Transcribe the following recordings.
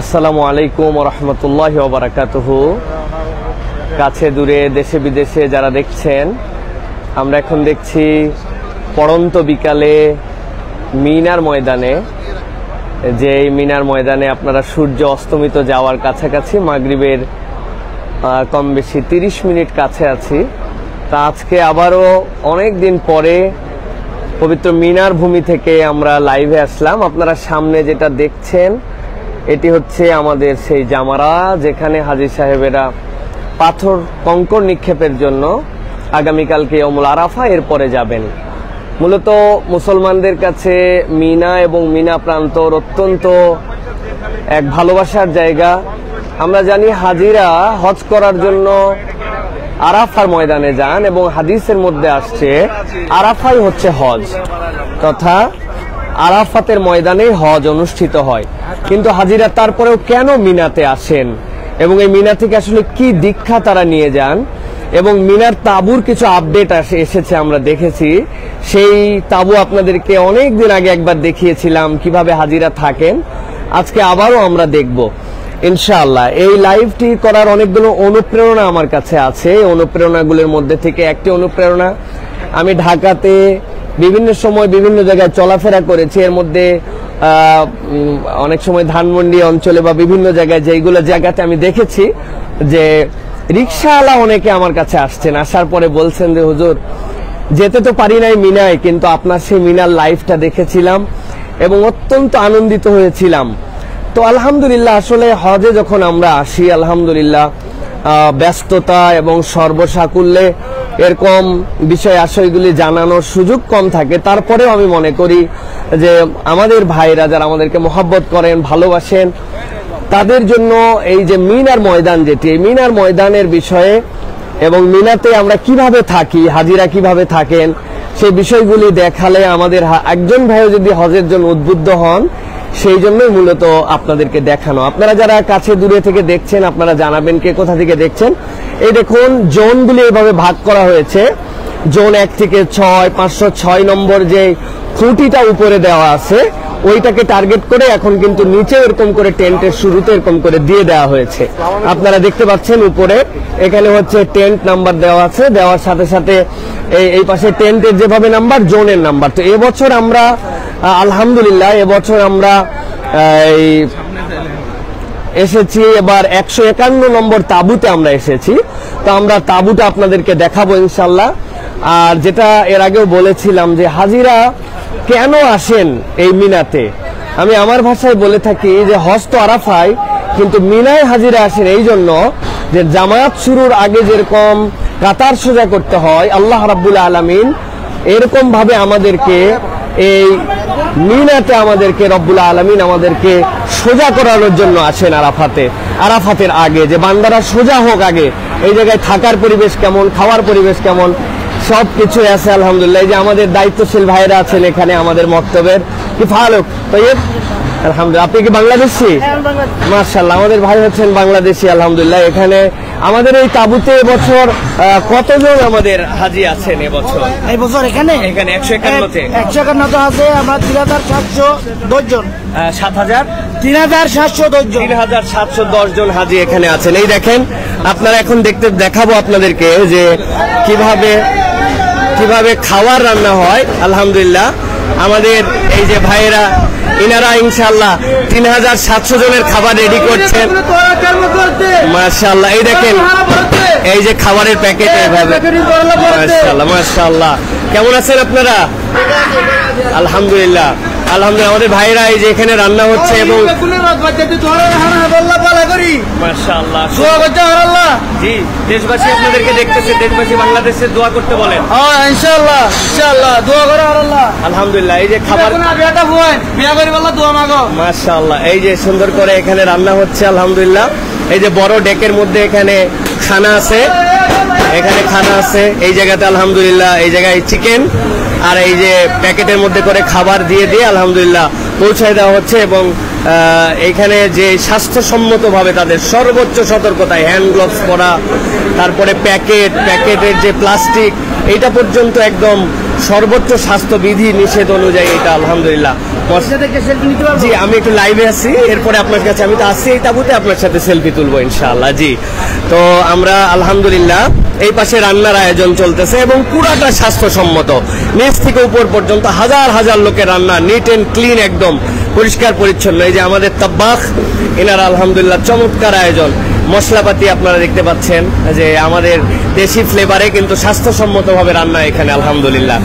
আসসালামু আলাইকুম ওয়া রাহমাতুল্লাহি ওয়া বারাকাতুহু। কাছে দূরে দেশে বিদেশে যারা দেখছেন, আমরা এখন দেখছি পড়ন্ত বিকালে মিনার ময়দানে, যে মিনার ময়দানে আপনারা সূর্য অস্তমিত যাওয়ার কাছাকাছি, মাগরিবের কম বেশি 30 মিনিট কাছে আছি। তা আজকে আবারও অনেক দিন পরে পবিত্র মিনার ভূমি থেকে আমরা লাইভে আসলাম। আপনারা সামনে যেটা দেখছেন এটি হচ্ছে আমাদের সেই জামারা, যেখানে হাজী সাহেবেরা পাথর কঙ্কর নিক্ষেপের জন্য আগামীকালকে ইয়াউমুল আরাফা এরপরে যাবেন। মূলত মুসলমানদের কাছে মিনা এবং মিনা প্রান্তর অত্যন্ত এক ভালোবাসার জায়গা। আমরা জানি হাজিরা হজ করার জন্য আরাফার ময়দানে যান এবং হাদিসের মধ্যে আসছে আরাফাই হচ্ছে হজ, তথা আরাফাতের ময়দানে হজ অনুষ্ঠিত হয়। কিন্তু হাজিরা তারপরেও কেন মিনাতে আসেন এবং এই মিনা থেকে আসলে কি দীক্ষা তারা নিয়ে যান, এবং মিনার তাঁবুর কিছু আপডেট এসেছে, আমরা দেখেছি। সেই তাঁবু আপনাদেরকে অনেক দিন আগে একবার দেখিয়েছিলাম কিভাবে হাজিরা থাকেন। আজকে আবারও আমরা দেখব ইনশাআল্লাহ। এই লাইভটি করার অনেকগুলো অনুপ্রেরণা আমার কাছে আছে। এই অনুপ্রেরণাগুলোর মধ্যে থেকে একটি অনুপ্রেরণা, আমি ঢাকাতে বিভিন্ন সময় বিভিন্ন জায়গায় চলাফেরা করেছি। এর মধ্যে অনেক সময় ধানমন্ডি অঞ্চলে বা বিভিন্ন জায়গায়, যেইগুলো জায়গাতে আমি দেখেছি যে রিক্সাওয়ালা অনেকে আমার কাছে আসছেন, আসার পরে বলছেন যে হুজুর যেতে তো পারি নাই মিনায়, কিন্তু আপনার সেই মিনার লাইভটা দেখেছিলাম এবং অত্যন্ত আনন্দিত হয়েছিলাম। তো আলহামদুলিল্লাহ, আসলে হজে যখন আমরা আসি, আলহামদুলিল্লাহ ব্যস্ততা এবং সর্বসাকুল্যে এরকম বিষয় আশয়গুলি জানানোর সুযোগ কম থাকে। তারপরেও আমি মনে করি যে আমাদের ভাইরা যারা আমাদেরকে মহব্বত করেন, ভালোবাসেন, তাদের জন্য এই যে মিনার ময়দান, যেটি এই মিনার ময়দানের বিষয়ে এবং মিনাতে আমরা কিভাবে থাকি, হাজিরা কিভাবে থাকেন, সেই বিষয়গুলি দেখালে আমাদের একজন ভাইও যদি হজের জন্য উদ্বুদ্ধ হন, সেই জন্যই মূলত আপনাদেরকে দেখানো। আপনারা যারা কাছে দূরে থেকে দেখছেন, আপনারা জানাবেন কে কোথা থেকে দেখছেন। এই দেখুন জোনগুলি এভাবে ভাগ করা হয়েছে, জোন 1 থেকে 6, 506 নম্বর যে খুঁটিটা উপরে দেওয়া আছে ওইটাকে টার্গেট করে এখন কিন্তু নিচে এরকম করে টেন্টের শুরুতে এরকম করে দিয়ে দেওয়া হয়েছে। আপনারা দেখতে পাচ্ছেন উপরে এখানে হচ্ছে টেন্ট নাম্বার দেওয়া আছে, দেওয়ার সাথে সাথে এই পাশে টেন্টের যেভাবে নাম্বার, জোনের নাম্বার। তো এবছর আমরা আলহামদুলিল্লাহ এবছর আমরা এসেছি এবার 151 নম্বর তাঁবুতে আমরা এসেছি। তো আমরা তাঁবুটা আপনাদেরকে দেখাবো ইনশাল্লাহ। আর যেটা এর আগেও বলেছিলাম যে হাজিরা কেন আসেন এই মিনাতে, আমি আমার ভাষায় বলে থাকি যে হজ তো আরাফায়, কিন্তু মিনায় হাজিরা আসেন এই জন্য যে জামাত শুরুর আগে যেরকম কাতার সোজা করতে হয়, আল্লাহ রাব্বুল আলামিন এরকম ভাবে আমাদেরকে এই মিনাতে আমাদেরকে রব্বুল আলামিন আমাদেরকে সোজা করানোর জন্য আসেন আরাফাতে। আরাফাতের আগে যে বান্দারা সোজা হোক, আগে এই জায়গায় থাকার পরিবেশ কেমন, খাওয়ার পরিবেশ কেমন, সবকিছু আছে আলহামদুলিল্লাহ। এই যে আমাদের দায়িত্বশীল ভাইরা আছেন এখানে আমাদের মক্তবের, কি ফালুক তৈয়ব, আলহামদুলিল্লাহ। আপনি কি বাংলাদেশি? মাশাআল্লাহ, আমাদের ভাই হচ্ছেন বাংলাদেশি আলহামদুলিল্লাহ। এখানে আমাদের এই তাঁবুতে এবছর কতজন আমাদের হাজি আছেন এবছর? এই বছর এখানে 151-তে 151 আছে আমরা 3710 জন, 3710 জন হাজি এখানে আছেন। এই দেখেন আপনারা এখন দেখাবো আপনাদেরকে যে কিভাবে খাবার রান্না হয়। আলহামদুলিল্লাহ আমাদের এই যে ভাইয়েরা, ইনারা ইনশাআল্লাহ 3700 জনের খাবার রেডি করছেন মাশাআল্লাহ। এই দেখেন এই যে খাবারের প্যাকেট এইভাবে, মাশাআল্লাহ মাশাআল্লাহ। কেমন আছেন আপনারা? আলহামদুলিল্লাহ আলহামদুলিল্লাহ। আমাদের ভাইরা এই যে এখানে রান্না হচ্ছে এবং মাশাআল্লাহ জি, দেশবাসী আপনাদেরকে দেখতেছে, দেশবাসী বাংলাদেশে দোয়া করতে বলেন। ইনশাআল্লাহ ইনশাআল্লাহ দোয়া করো আল্লাহ। আলহামদুলিল্লাহ এই যে খাবার, মাশাআল্লাহ এই যে সুন্দর করে এখানে রান্না হচ্ছে আলহামদুলিল্লাহ। এই যে বড় ডেকের মধ্যে এখানে খানা আছে, এই জায়গাতে আলহামদুলিল্লাহ, এই জায়গায় চিকেন আর এই যে প্যাকেটের মধ্যে করে খাবার দিয়ে আলহামদুলিল্লাহ পৌঁছায় দেওয়া হচ্ছে। এবং এখানে যে স্বাস্থ্যসম্মতভাবে তাদের সর্বোচ্চ সতর্কতায় হ্যান্ড গ্লোভস পরা, তারপরে প্যাকেটের যে প্লাস্টিক, এটা পর্যন্ত একদম সর্বোচ্চ স্বাস্থ্যবিধি নিষেধ অনুযায়ী এটা আলহামদুলিল্লাহ বসে থেকে সেলফি নিতে পারবো? জি, আমি একটু লাইভে আছি, এরপরে আপনার কাছে আমি তো আসছি এই তাবুতে, আপনার সাথে সেলফি তুলবো ইনশাআল্লাহ। জি, তো আমরা আলহামদুলিল্লাহ এই পাশে রান্নার আয়োজন চলতেছে এবং পুরাটা স্বাস্থ্যসম্মত, নিচ থেকে উপর পর্যন্ত হাজার হাজার লোকের রান্না, নিট এন্ড ক্লিন, একদম পরিষ্কার পরিচ্ছন্ন। এই যে আমাদের তাব্বাখ, এনারা আলহামদুলিল্লাহ চমৎকার আয়োজন, মশলাপাতি আপনারা দেখতে পাচ্ছেন যে আমাদের দেশি ফ্লেভারে কিন্তু স্বাস্থ্যসম্মতভাবে রান্না এখানে আলহামদুলিল্লাহ।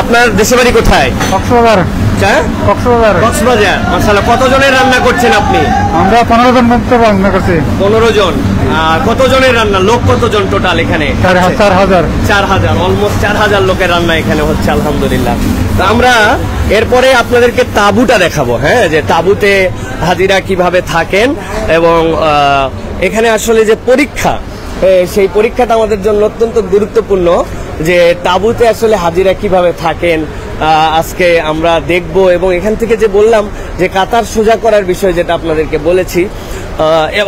আপনার দেশে বাড়ি কোথায়? কক্সবাজার। হ্যাঁ, কক্সবাজার। মাশাআল্লাহ, কতজনের রান্না করছেন আপনি? আমরা 15 জন মতো রান্না করছি। 15 জন। আর কতজনের রান্না, লোক কতজন টোটাল এখানে? 4000, অলমোস্ট 4000 লোকের রান্না এখানে হচ্ছে আলহামদুলিল্লাহ। তো আমরা এরপরে আপনাদেরকে তাঁবুটা দেখাবো, হ্যাঁ, যে তাঁবুতে হাজিরা কিভাবে থাকেন এবং এখানে আসলে যে পরীক্ষা, সেই পরীক্ষাটা আমাদের জন্য অত্যন্ত গুরুত্বপূর্ণ, যে তাঁবুতে আসলে হাজিরা কিভাবে থাকেন আজকে আমরা দেখব। এবং এখান থেকে যে বললাম যে কাতার সোজা করার বিষয়, যেটা আপনাদেরকে বলেছি,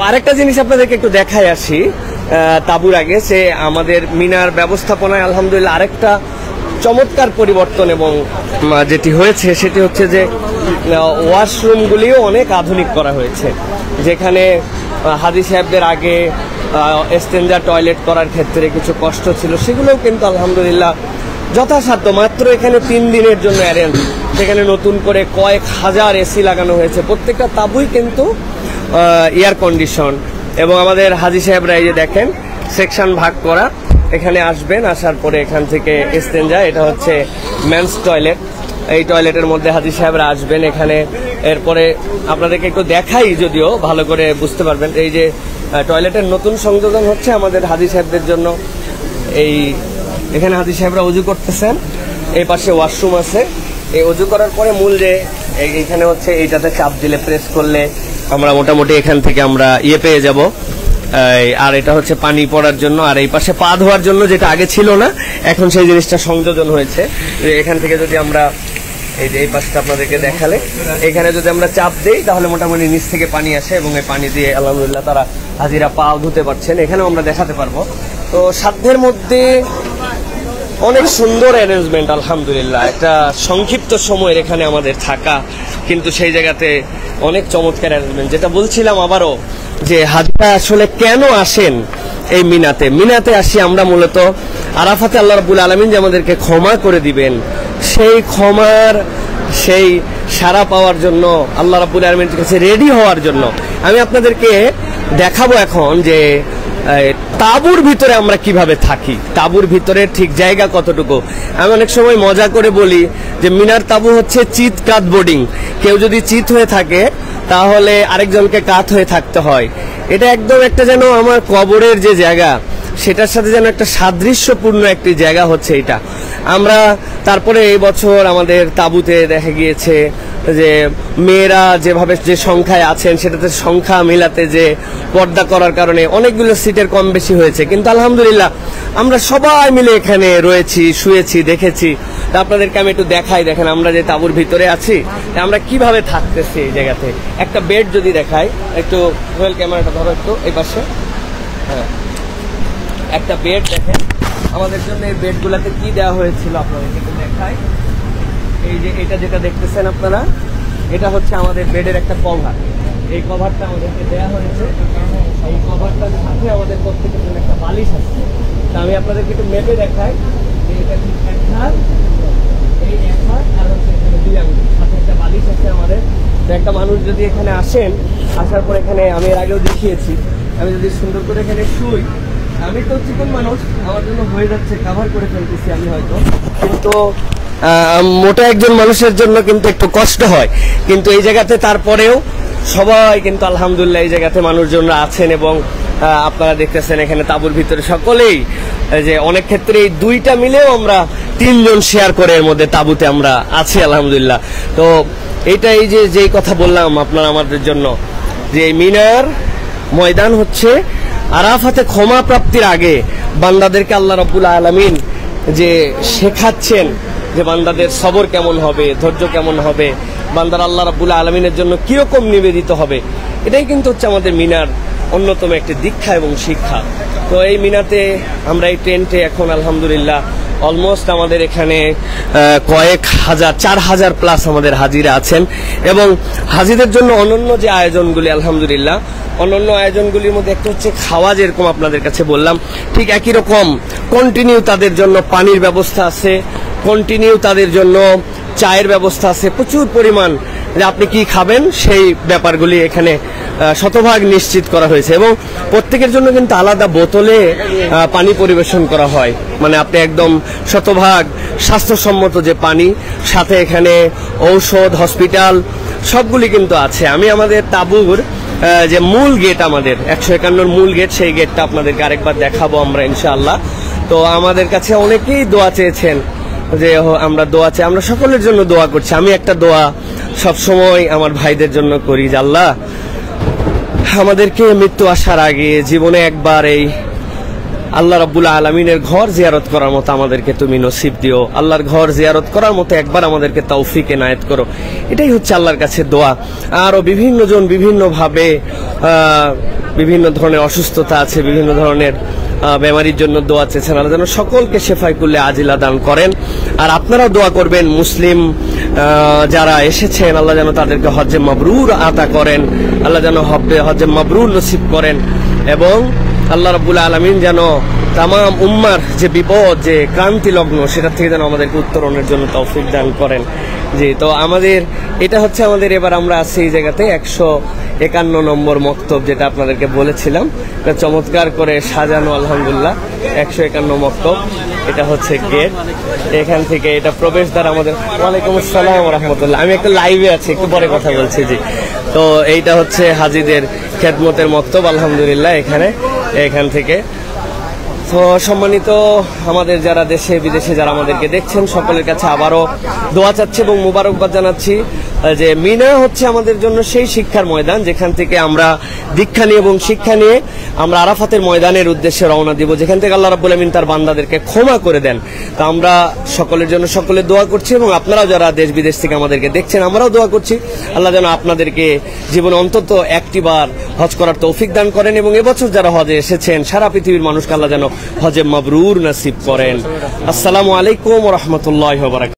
আরেকটা জিনিস আপনাদেরকে একটু দেখায় আসি তাঁবুর আগে, সে আমাদের মিনার ব্যবস্থাপনায় আলহামদুলিল্লাহ আরেকটা চমৎকার পরিবর্তন এবং যেটি হয়েছে সেটি হচ্ছে যে ওয়াশরুমগুলিও অনেক আধুনিক করা হয়েছে, যেখানে হাজী সাহেবদের আগে এক্সটেঞ্জার টয়লেট করার ক্ষেত্রে কিছু কষ্ট ছিল, সেগুলোও কিন্তু আলহামদুলিল্লাহ যথাসাধ্য, মাত্র এখানে 3 দিনের জন্য অ্যারেঞ্জ, সেখানে নতুন করে কয়েক হাজার এসি লাগানো হয়েছে, প্রত্যেকটা তাঁবুই কিন্তু এয়ার কন্ডিশন। এবং আমাদের হাজী সাহেবরা এই যে দেখেন সেকশন ভাগ করা, এখানে আসবেন, আসার পরে এখান থেকে এক্সটেঞ্জার, এটা হচ্ছে মেন্স টয়লেট, এই টয়লেটের মধ্যে হাজী সাহেবরা আসবেন এখানে। এরপরে আপনাদেরকে একটু দেখাই, যদিও ভালো করে বুঝতে পারবেন, এই যে টয়লেটের নতুন সংযোজন হচ্ছে আমাদের হাজী সাহেবদের জন্য। এই এখানে হাজী সাহেবরা অজু করতেছেন, এই পাশে ওয়াশরুম আছে। এই অজু করার পরে মূল যে এইখানে হচ্ছে এইটাতে চাপ দিলে, প্রেস করলে আমরা মোটামুটি এখান থেকে আমরা পেয়ে যাব। আর এটা হচ্ছে পানি পড়ার জন্য, আর এই পাশে পা ধোয়ার জন্য, যেটা আগে ছিল না, এখন সেই জিনিসটা সংযোজন হয়েছে। এখান থেকে যদি আমরা এই যে এই পাশটা আপনাদেরকে দেখালে, এখানে যদি আমরা চাপ দেই তাহলে মোটামুটি নিচ থেকে পানি আসে এবং এই পানি দিয়ে আলহামদুলিল্লাহ তারা হাজিরা পা ধুতে পারছেন, এখানেও আমরা দেখাতে পারবো। তো সাধ্যের মধ্যে অনেক সুন্দর অ্যারেঞ্জমেন্ট আলহামদুলিল্লাহ, একটা সংক্ষিপ্ত সময়ের এখানে আমাদের থাকা, কিন্তু সেই জায়গাতে অনেক চমৎকার অ্যারেঞ্জমেন্ট। যেটা বলছিলাম আবারও, যে হাজিরা আসলে কেন আসেন এই মিনাতে আসি আমরা মূলত আরাফাতে আল্লাহ রাব্বুল আলামিন যে আমাদেরকে ক্ষমা করে দিবেন, সেই ক্ষমার সেই সাড়া পাওয়ার জন্য, আল্লাহ রাব্বুল আলামিনের কাছে রেডি হওয়ার জন্য। আমি আপনাদেরকে দেখাবো এখন যে তাঁবুর ভিতরে আমরা কিভাবে থাকি, তাঁবুর ভিতরে ঠিক জায়গা কতটুকু। আমি অনেক সময় মজা করে বলি যে মিনার তাঁবু হচ্ছে চিত কাত বোর্ডিং, কেউ যদি চিত হয়ে থাকে তাহলে আরেকজনকে কাত হয়ে থাকতে হয়। এটা একদম একটা যেন আমার কবরের যে জায়গা, সেটার সাথে যেন একটা সাদৃশ্যপূর্ণ একটি জায়গা হচ্ছে এটা। আমরা তারপরে এই বছর আমাদের তাঁবুতে দেখা গিয়েছে যে মেয়েরা যেভাবে যে সংখ্যায় আছেন, সেটাতে সংখ্যা মিলাতে যে পর্দা করার কারণে অনেকগুলো সিটের কম বেশি হয়েছে, কিন্তু আলহামদুলিল্লাহ আমরা সবাই মিলে এখানে রয়েছি, শুয়েছি, দেখেছি। তা আপনাদেরকে আমি একটু দেখাই, দেখেন আমরা যে তাঁবুর ভিতরে আছি, আমরা কিভাবে থাকতেছি এই জায়গাতে। একটা বেড যদি দেখাই, একটু মোবাইল ক্যামেরাটা ধরো একটু এই পাশে, হ্যাঁ, একটা বেড দেখেন আমাদের জন্য। এই বেডগুলোতে কি দেওয়া হয়েছিল আপনাদেরকে একটু দেখাই। এই যে এটা যেটা দেখতেছেন আপনারা, এটা হচ্ছে আমাদের বেডের একটা কভার। এই কভারটা আমাদেরকে দেওয়া হয়েছে, এই কভারটার সাথে আমাদের প্রত্যেকের জন্য একটা বালিশ আছে। তা আমি আপনাদেরকে একটু মেপে দেখাই যে এটা ঠিক এক হাত, এই এক হাত, আর হচ্ছে এখানে 2 আঙ্গুল, সাথে একটা বালিশ আছে আমাদের। তো একটা মানুষ যদি এখানে আসেন, আসার পর এখানে আমি এর আগেও দেখিয়েছি, আমি যদি সুন্দর করে এখানে শুই, আমি তো চিকন মানুষ, আমার জন্য হয়ে যাচ্ছে, কাভার করে ফেলতেছি আমি হয়তো, কিন্তু মোটা একজন মানুষের জন্য কিন্তু একটু কষ্ট হয়। কিন্তু এই জায়গাতে তারপরেও সবাই কিন্তু আলহামদুলিল্লাহ এই জায়গাতে মানুষজনরা আছেন এবং আপনারা দেখতেছেন এখানে তাঁবুর ভিতরে সকলেই, যে অনেক ক্ষেত্রে এই 2টা মিলেও আমরা 3 জন শেয়ার করে এর মধ্যে তাঁবুতে আমরা আছি আলহামদুলিল্লাহ। তো এইটা এই যে যেই কথা বললাম আপনারা আমাদের জন্য, যে মিনার ময়দান হচ্ছে আরাফাতে ক্ষমা প্রাপ্তির আগে বান্দাদেরকে আল্লাহ রাব্বুল আলামিন যে শেখাচ্ছেন যে বান্দাদের সবর কেমন হবে, ধৈর্য কেমন হবে, বান্দার আল্লাহ রাব্বুল আলামিনের জন্য কিরকম নিবেদিত হবে, এটাই কিন্তু হচ্ছে আমাদের মিনার অন্যতম একটি দীক্ষা এবং শিক্ষা। তো এই মিনাতে আমরা এই টেন্টে এখন আলহামদুলিল্লাহ অলমোস্ট আমাদের এখানে কয়েক হাজার 4000 প্লাস আমাদের হাজিরা আছেন এবং হাজিদের জন্য অনন্য যে আয়োজনগুলি আলহামদুলিল্লাহ অন্যান্য আয়োজনগুলির মধ্যে একটা হচ্ছে খাওয়া, যেরকম আপনাদের কাছে বললাম ঠিক একই রকম কন্টিনিউ তাদের জন্য পানির ব্যবস্থা আছে, কন্টিনিউ তাদের জন্য চায়ের ব্যবস্থা আছে, প্রচুর পরিমাণ যে আপনি কি খাবেন সেই ব্যাপারগুলি এখানে শতভাগ নিশ্চিত করা হয়েছে এবং প্রত্যেকের জন্য কিন্তু আলাদা বোতলে পানি পরিবেশন করা হয়, মানে আপনি একদম শতভাগ স্বাস্থ্যসম্মত যে পানি, সাথে এখানে ঔষধ, হসপিটাল সবগুলি কিন্তু আছে। আমি আমাদের তাঁবুর যে মূল গেট, আমাদের 151 মূল গেট, সেই গেটটা আপনাদেরকে আরেকবার দেখাবো আমরা ইনশাআল্লাহ। তো আমাদের কাছে অনেকেই দোয়া চেয়েছেন যে আমরা দোয়া চাই, আমরা সকলের জন্য দোয়া করছি। আমি একটা দোয়া সবসময় আমার ভাইদের জন্য করি যে আল্লাহ আমাদেরকে মৃত্যু আসার আগে জীবনে একবার এই আল্লাহ রাব্বুল আলামিনের ঘর জিয়ারত করার মতো আমাদেরকে তুমি নসিব দিও, আল্লাহর ঘর জিয়ারত করার মতো একবার আমাদেরকে তৌফিক এনায়েত করো, এটাই হচ্ছে আল্লাহর কাছে দোয়া। আরো বিভিন্ন জন বিভিন্নভাবে বিভিন্ন ধরনের অসুস্থতা আছে, বিভিন্ন ধরনের বেমারির জন্য দোয়া চেয়েছেন, আল্লাহ যেন সকলকে শেফাই করলে আজিলা দান করেন। আর আপনারাও দোয়া করবেন মুসলিম যারা এসেছেন, আল্লাহ যেন তাদেরকে হজ্জে মাবরুর আতা করেন, আল্লাহ যেন হজ্জে মাবরুর নসিব করেন এবং আল্লাহ রাব্বুল আলামিন যেন তামাম উম্মার যে বিপদ, যে ক্রান্তি লগ্ন, সেটা থেকে যেন আমাদেরকে উত্তরণের জন্য তৌফিক দান করেন। জি, তো আমাদের এটা হচ্ছে আমাদের এবার আমরা আছি এই জায়গাতে 151 নম্বর মক্তব, যেটা আপনাদেরকে বলেছিলাম, চমৎকার করে সাজানো আলহামদুলিল্লাহ 151 মক্তব। এটা হচ্ছে গেট, এখান থেকে এটা প্রবেশদ্বার আমাদের। ওয়ালাইকুম আসসালাম ওয়া রাহমাতুল্লাহ। আমি একটা লাইভে আছি, একটু পরে কথা বলছি। জি, তো এইটা হচ্ছে হাজিদের খেদমতের মক্তব আলহামদুলিল্লাহ এখান থেকে। তো সম্মানিত আমাদের যারা দেশে বিদেশে যারা আমাদেরকে দেখছেন, সকলের কাছে আবারও দোয়া চাচ্ছি এবং মুবারকবাদ জানাচ্ছি যে মিনা হচ্ছে আমাদের জন্য সেই শিক্ষার ময়দান, যেখান থেকে আমরা দীক্ষা নিয়ে এবং শিক্ষা নিয়ে আমরা আরাফাতের ময়দানের উদ্দেশ্যে রওনা দিব, যেখান থেকে আল্লাহ রাব্বুল আমিন তার বান্দাদেরকে ক্ষমা করে দেন। তো আমরা সকলের জন্য সকলে দোয়া করছি এবং আপনারাও যারা দেশ বিদেশ থেকে আমাদেরকে দেখছেন, আমরাও দোয়া করছি আল্লাহ যেন আপনাদেরকে জীবনে অন্তত একটিবার হজ করার তৌফিক দান করেন এবং এবছর যারা হজে এসেছেন সারা পৃথিবীর মানুষকে আল্লাহ যেন হজে মাবরুর নসিব করেন। আসসালামু আলাইকুম ওয়া রাহমাতুল্লাহি ওয়া বারাকাতুহু।